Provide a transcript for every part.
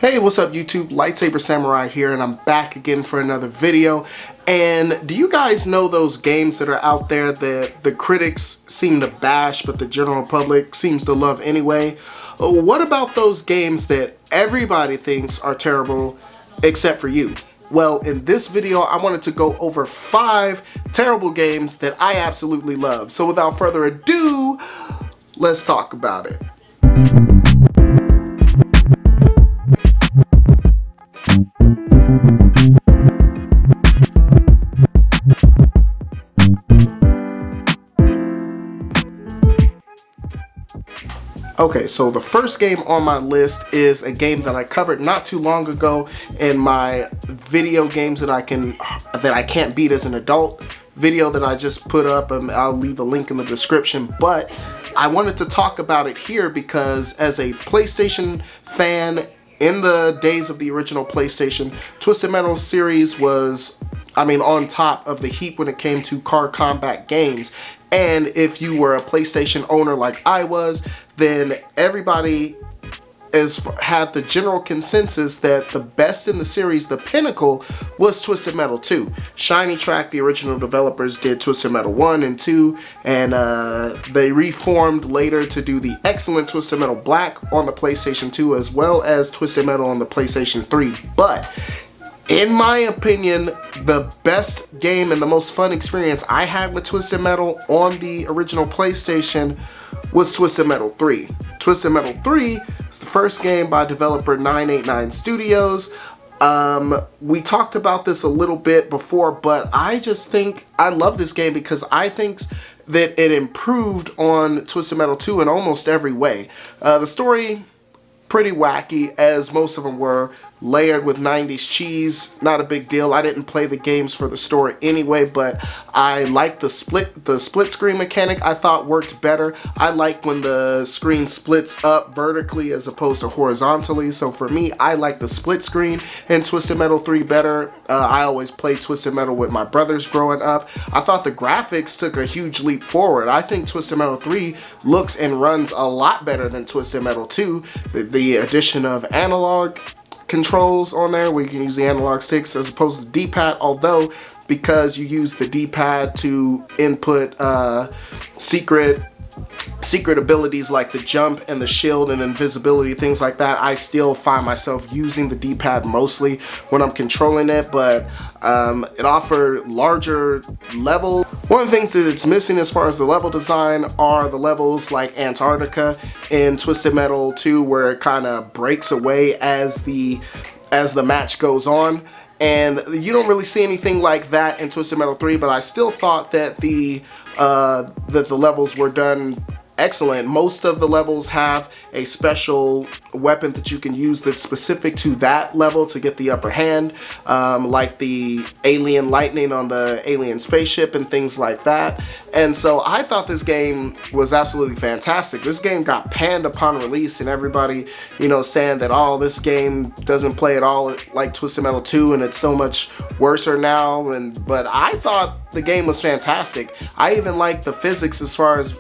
Hey, what's up YouTube? Lightsaber Samurai here, and I'm back again for another video. And do you guys know those games that are out there that the critics seem to bash but the general public seems to love anyway? What about those games that everybody thinks are terrible except for you? Well, in this video I wanted to go over 5 terrible games that I absolutely love. So without further ado, let's talk about it. Okay, so the first game on my list is a game that I covered not too long ago in my video games that I can't beat as an adult video that I just put up, and I'll leave a link in the description. But I wanted to talk about it here because as a PlayStation fan in the days of the original PlayStation, Twisted Metal series was, on top of the heap when it came to car combat games. And if you were a PlayStation owner like I was, then everybody had the general consensus that the best in the series, the pinnacle, was Twisted Metal 2. Shiny Track, the original developers, did Twisted Metal 1 and 2, and they reformed later to do the excellent Twisted Metal Black on the PlayStation 2 as well as Twisted Metal on the PlayStation 3. But in my opinion, the best game and the most fun experience I had with Twisted Metal on the original PlayStation was Twisted Metal 3. Twisted Metal 3 is the first game by developer 989 Studios. We talked about this a little bit before, but I just think I love this game because I think that it improved on Twisted Metal 2 in almost every way. The story, pretty wacky, as most of them were, layered with 90s cheese. Not a big deal. I didn't play the games for the story anyway, but I liked the split screen mechanic. I thought worked better. I like when the screen splits up vertically as opposed to horizontally. So for me, I like the split screen in Twisted Metal 3 better. I always played Twisted Metal with my brothers growing up. I thought the graphics took a huge leap forward. I think Twisted Metal 3 looks and runs a lot better than Twisted Metal 2. The addition of analog controls on there where you can use the analog sticks as opposed to the D-pad, although because you use the D-pad to input secret abilities like the jump and the shield and invisibility, things like that, I still find myself using the D-pad mostly when I'm controlling it. But it offered larger level. One of the things that it's missing as far as the level design are the levels like Antarctica in Twisted Metal 2, where it kind of breaks away as the match goes on. And you don't really see anything like that in Twisted Metal 3, but I still thought that the levels were done excellent. Most of the levels have a special weapon that you can use that's specific to that level to get the upper hand, like the alien lightning on the alien spaceship and things like that. And so I thought this game was absolutely fantastic. This game got panned upon release, and everybody, saying that, oh, this game doesn't play at all like Twisted Metal 2 and it's so much worse now. But I thought the game was fantastic. I even liked the physics as far as,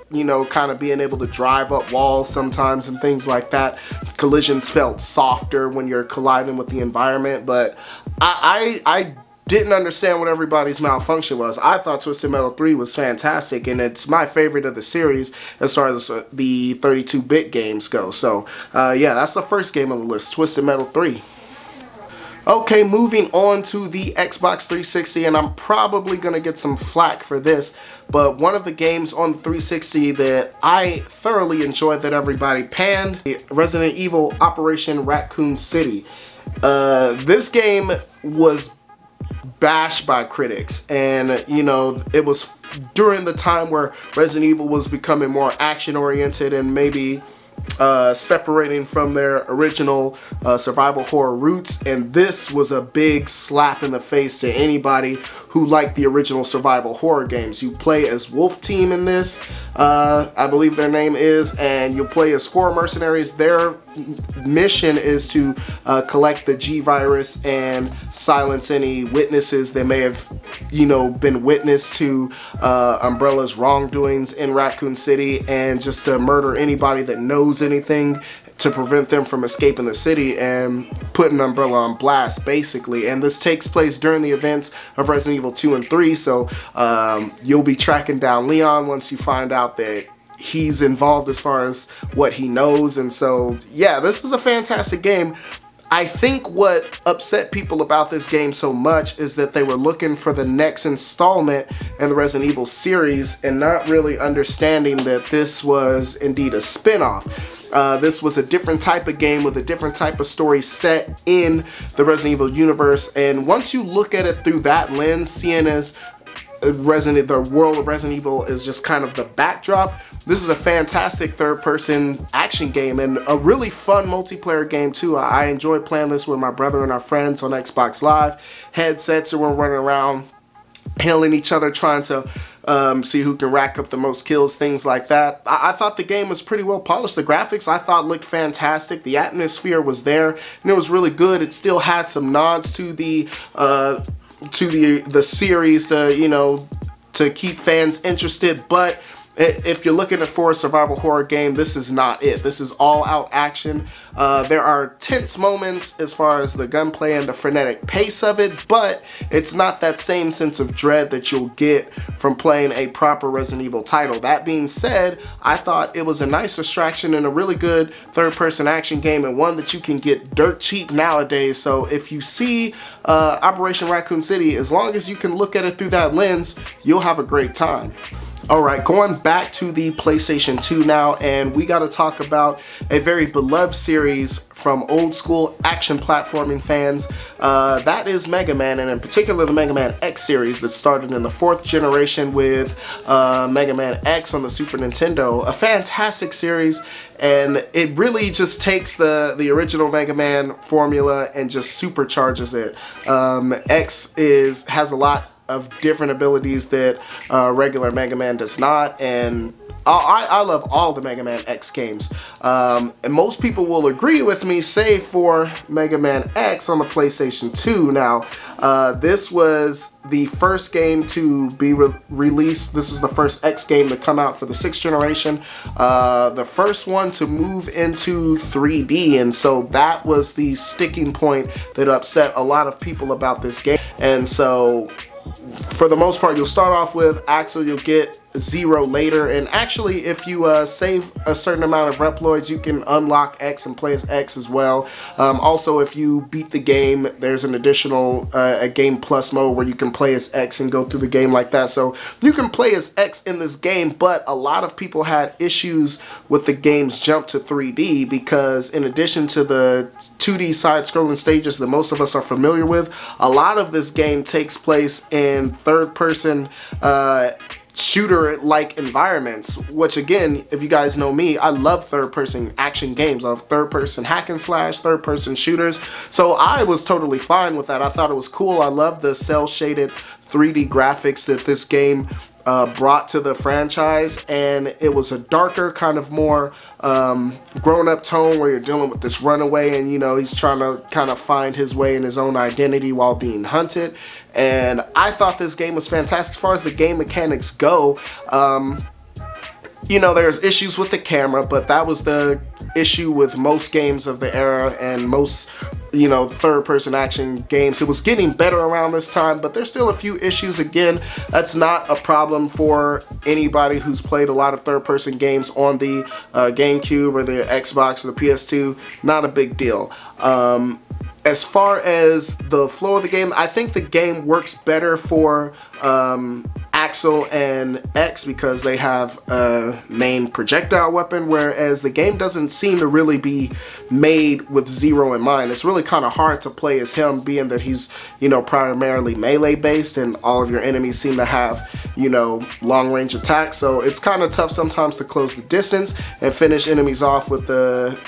kind of being able to drive up walls sometimes and things like that. Collisions felt softer when you're colliding with the environment, but I didn't understand what everybody's malfunction was. I thought Twisted Metal 3 was fantastic, and it's my favorite of the series as far as the 32-bit games go. So yeah, that's the first game on the list, Twisted Metal 3. Okay, moving on to the Xbox 360, and I'm probably going to get some flack for this, but one of the games on the 360 that I thoroughly enjoyed that everybody panned, Resident Evil Operation Raccoon City. This game was bashed by critics, and it was during the time where Resident Evil was becoming more action-oriented and maybe separating from their original survival horror roots, and this was a big slap in the face to anybody who liked the original survival horror games. You play as Wolf Team in this, I believe their name is, and you'll play as 4 mercenaries. Their mission is to collect the G-Virus and silence any witnesses that may have, been witness to Umbrella's wrongdoings in Raccoon City, and just to murder anybody that knows anything to prevent them from escaping the city and putting Umbrella on blast, basically. And this takes place during the events of Resident Evil 2 and 3, so you'll be tracking down Leon once you find out that he's involved as far as what he knows. And so, yeah, this is a fantastic game. I think what upset people about this game so much is that they were looking for the next installment in the Resident Evil series and not really understanding that this was indeed a spin-off. This was a different type of game with a different type of story set in the Resident Evil universe, and once you look at it through that lens, seeing as the world of Resident Evil is just kind of the backdrop, this is a fantastic third-person action game and a really fun multiplayer game too. I enjoy playing this with my brother and our friends on Xbox Live headsets, and we're running around hailing each other, trying to see who can rack up the most kills, things like that. I thought the game was pretty well polished. The graphics I thought looked fantastic. The atmosphere was there, and it was really good. It still had some nods to the series, to keep fans interested, but if you're looking for a survival horror game, this is not it. This is all out action. There are tense moments as far as the gunplay and the frenetic pace of it, but it's not that same sense of dread that you'll get from playing a proper Resident Evil title. That being said, I thought it was a nice distraction and a really good third-person action game, and one that you can get dirt cheap nowadays. So if you see Operation Raccoon City, as long as you can look at it through that lens, you'll have a great time. Alright, going back to the PlayStation 2 now, and we got to talk about a very beloved series from old school action platforming fans. That is Mega Man, and in particular the Mega Man X series that started in the 4th generation with Mega Man X on the Super Nintendo. A fantastic series, and it really just takes the original Mega Man formula and just supercharges it. X has a lot of different abilities that regular Mega Man does not, and I love all the Mega Man X games. And most people will agree with me, save for Mega Man X on the PlayStation 2. Now, this was the first game to be released. This is the first X game to come out for the 6th generation. The first one to move into 3D, and so that was the sticking point that upset a lot of people about this game. And so, for the most part, you'll start off with Axel, you'll get Zero later, and actually if you save a certain amount of Reploids, you can unlock X and play as X as well. Also, if you beat the game, there's an additional a Game Plus mode where you can play as X and go through the game like that. So you can play as X in this game, but a lot of people had issues with the game's jump to 3D because in addition to the 2D side-scrolling stages that most of us are familiar with, a lot of this game takes place in third-person shooter-like environments, which again, if you guys know me, I love third-person action games. I love third-person hack and slash, third-person shooters, so I was totally fine with that. I thought it was cool. I love the cel-shaded 3D graphics that this game brought to the franchise, and it was a darker, kind of more grown-up tone where you're dealing with this runaway, and he's trying to kind of find his way in his own identity while being hunted. And I thought this game was fantastic. As far as the game mechanics go, there's issues with the camera, but that was the issue with most games of the era and most third-person action games. It was getting better around this time, but there's still a few issues. Again, that's not a problem for anybody who's played a lot of third-person games on the GameCube or the Xbox or the PS2. Not a big deal. As far as the flow of the game, I think the game works better for Axel and X because they have a main projectile weapon, whereas the game doesn't seem to really be made with Zero in mind. It's really kind of hard to play as him, being that he's, primarily melee based, and all of your enemies seem to have, long range attacks. So it's kind of tough sometimes to close the distance and finish enemies off with the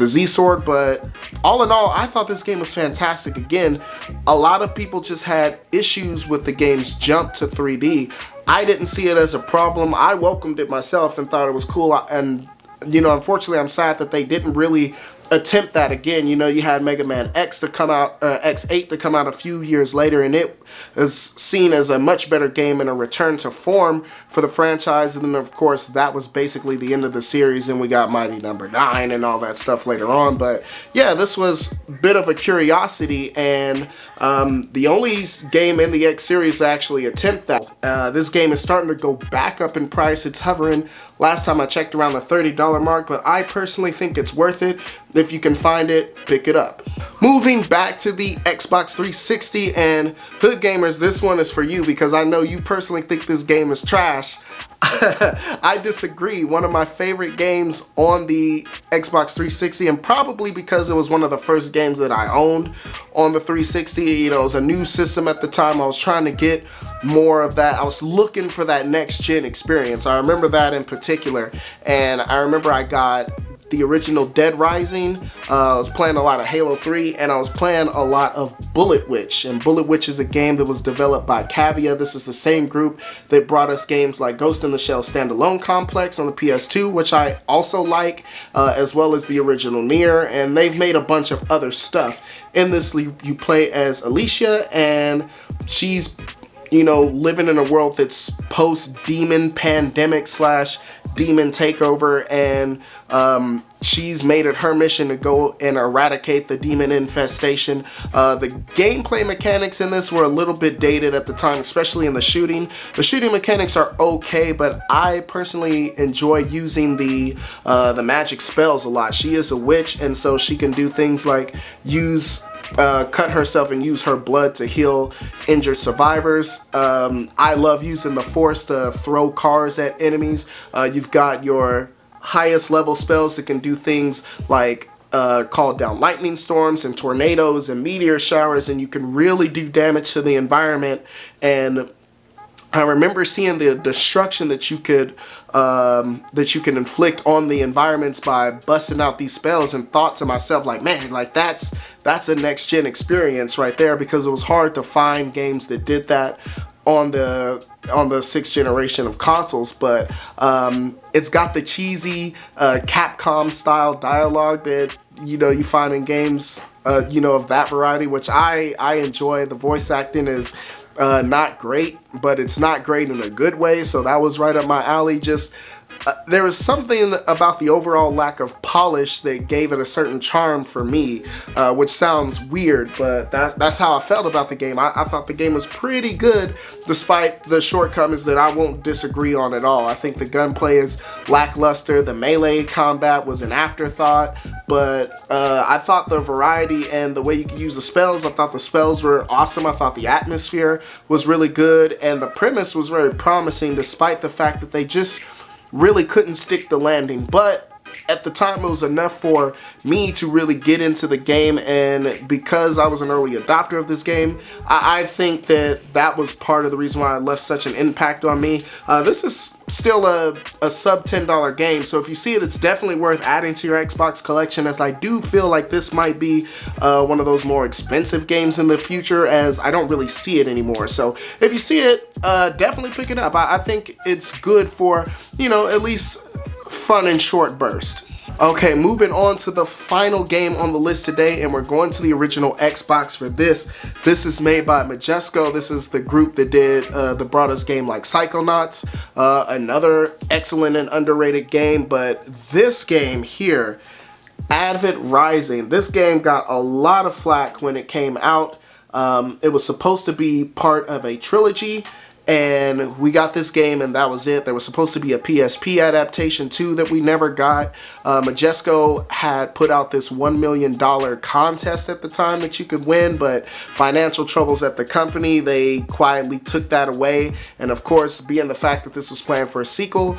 Z-Sword. But all in all, I thought this game was fantastic. Again, a lot of people just had issues with the game's jump to 3D. I didn't see it as a problem. I welcomed it myself and thought it was cool, and unfortunately I'm sad that they didn't really attempt that again. You know, you had Mega Man X to come out, X8 to come out a few years later, and it is seen as a much better game and a return to form for the franchise. And then, of course, that was basically the end of the series, and we got Mighty Number 9 and all that stuff later on. But yeah, this was a bit of a curiosity, and the only game in the X series to actually attempt that. This game is starting to go back up in price. It's hovering, last time I checked, around the $30 mark, but I personally think it's worth it. If you can find it, pick it up. Moving back to the Xbox 360, and Hood Gamers, this one is for you because I know you personally think this game is trash. I disagree. One of my favorite games on the Xbox 360, and probably because it was one of the first games that I owned on the 360. You know, it was a new system at the time. I was trying to get more of that. I was looking for that next gen experience. I remember that in particular, and I remember I got the original Dead Rising. I was playing a lot of Halo 3, and I was playing a lot of Bullet Witch. And Bullet Witch is a game that was developed by Cavia. This is the same group that brought us games like Ghost in the Shell Standalone Complex on the PS2, which I also like, as well as the original Nier. And they've made a bunch of other stuff. In this, you play as Alicia, and she's, you know, living in a world that's post-demon pandemic / demon takeover, and she's made it her mission to go and eradicate the demon infestation. The gameplay mechanics in this were a little bit dated at the time, especially in the shooting. The shooting mechanics are okay, but I personally enjoy using the magic spells a lot. She is a witch, and so she can do things like cut herself and use her blood to heal injured survivors. I love using the Force to throw cars at enemies. You've got your highest level spells that can do things like call down lightning storms and tornadoes and meteor showers, and you can really do damage to the environment. And I remember seeing the destruction that you could inflict on the environments by busting out these spells, and thought to myself, like, man, like that's a next gen experience right there, because it was hard to find games that did that on the 6th generation of consoles. But it's got the cheesy Capcom style dialogue that, you know, you find in games you know, of that variety, which I enjoy. The voice acting is not great, but it's not great in a good way, so that was right up my alley. Just there was something about the overall lack of polish that gave it a certain charm for me, which sounds weird, but that's how I felt about the game. I thought the game was pretty good, despite the shortcomings that I won't disagree on at all. I think the gunplay is lackluster, the melee combat was an afterthought, but I thought the variety and the way you could use the spells, I thought the spells were awesome. I thought the atmosphere was really good, and the premise was very promising, despite the fact that they just really couldn't stick the landing. But at the time, it was enough for me to really get into the game, and because I was an early adopter of this game, I think that was part of the reason why it left such an impact on me. This is still a sub $10 game, so if you see it, it's definitely worth adding to your Xbox collection, as I do feel like this might be one of those more expensive games in the future, as I don't really see it anymore. So if you see it, definitely pick it up. I think it's good for, you know, at least fun and short burst. Okay, moving on to the final game on the list today, and we're going to the original Xbox for this. This is made by Majesco. This is the group that brought us game like Psychonauts, another excellent and underrated game. But this game here, Advent Rising, this game got a lot of flack when it came out. It was supposed to be part of a trilogy, and we got this game and that was it. There was supposed to be a PSP adaptation too that we never got. Majesco had put out this $1 million contest at the time that you could win, but financial troubles at the company, they quietly took that away. And of course, being the fact that this was planned for a sequel,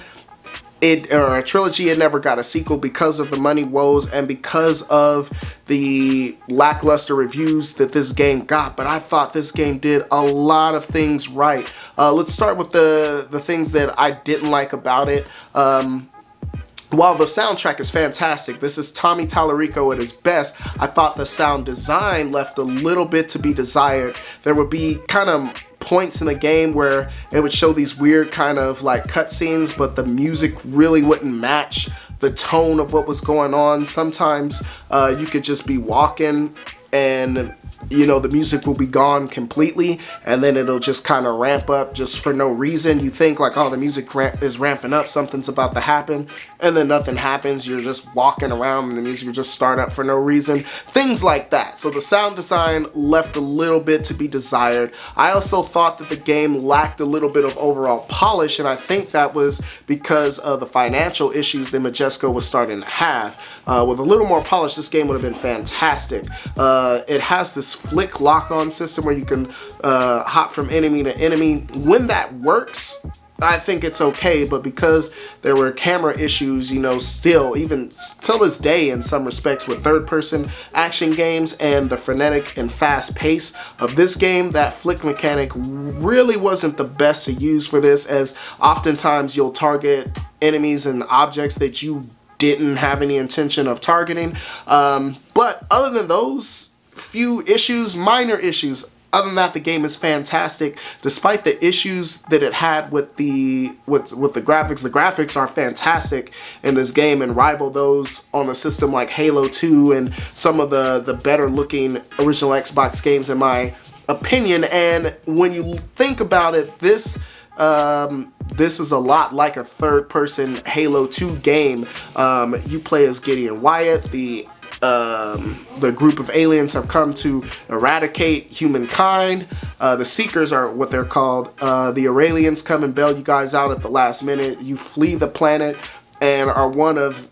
or a trilogy, it never got a sequel because of the money woes and because of the lackluster reviews that this game got. But I thought this game did a lot of things right. Let's start with the things that I didn't like about it. While the soundtrack is fantastic, this is Tommy Tallarico at his best, I thought the sound design left a little bit to be desired. There would be kind of points in the game where it would show these weird kind of like cutscenes, but the music really wouldn't match the tone of what was going on. Sometimes you could just be walking and you know the music will be gone completely, and then it'll just kind of ramp up just for no reason. You think like, oh, the music is ramping up, something's about to happen, and then nothing happens. You're just walking around and the music will just start up for no reason. Things like that. So the sound design left a little bit to be desired. I also thought that the game lacked a little bit of overall polish, and I think that was because of the financial issues that Majesco was starting to have. With a little more polish, this game would have been fantastic. It has this flick lock-on system where you can hop from enemy to enemy. When that works, I think it's okay, but because there were camera issues, you know, still, even till this day in some respects with third-person action games and the frenetic and fast pace of this game, that flick mechanic really wasn't the best to use for this, as oftentimes you'll target enemies and objects that you didn't have any intention of targeting. But other than those few issues, minor issues, other than that, the game is fantastic. Despite the issues that it had with the graphics, the graphics are fantastic in this game and rival those on a system like Halo 2 and some of the better looking original Xbox games in my opinion. And when you think about it, this is a lot like a third-person Halo 2 game. You play as Gideon Wyatt. The group of aliens have come to eradicate humankind. The Seekers are what they're called. The Aurelians come and bail you guys out at the last minute. You flee the planet and are one of,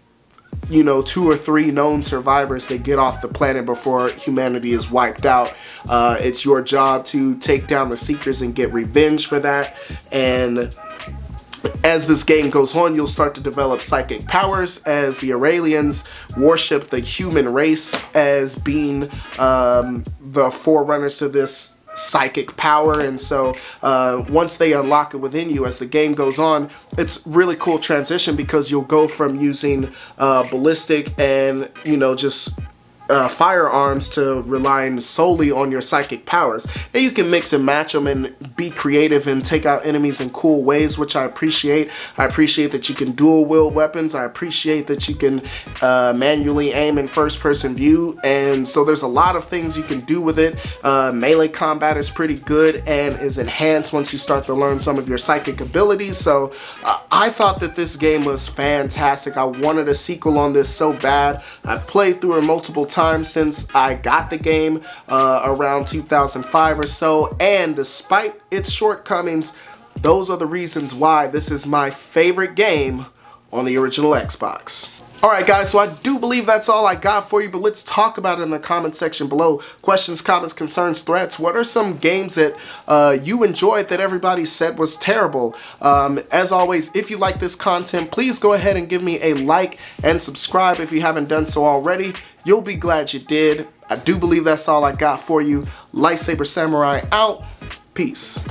you know, 2 or 3 known survivors that get off the planet before humanity is wiped out. It's your job to take down the Seekers and get revenge for that. And as this game goes on, you'll start to develop psychic powers as the Aurelians worship the human race as being the forerunners to this psychic power. And so once they unlock it within you as the game goes on, it's really cool transition, because you'll go from using ballistic and, you know, just firearms to relying solely on your psychic powers. And you can mix and match them and be creative and take out enemies in cool ways, which I appreciate. I appreciate that you can dual wield weapons. I appreciate that you can manually aim in first person view, and so there's a lot of things you can do with it. Melee combat is pretty good and is enhanced once you start to learn some of your psychic abilities. So I thought that this game was fantastic. I wanted a sequel on this so bad. I played through it multiple times since I got the game around 2005 or so, and despite its shortcomings, those are the reasons why this is my favorite game on the original Xbox. Alright guys, so I do believe that's all I got for you, but let's talk about it in the comment section below. Questions, comments, concerns, threats. What are some games that you enjoyed that everybody said was terrible? As always, if you like this content, please go ahead and give me a like and subscribe if you haven't done so already. You'll be glad you did. I do believe that's all I got for you. Lightsaber Samurai out. Peace.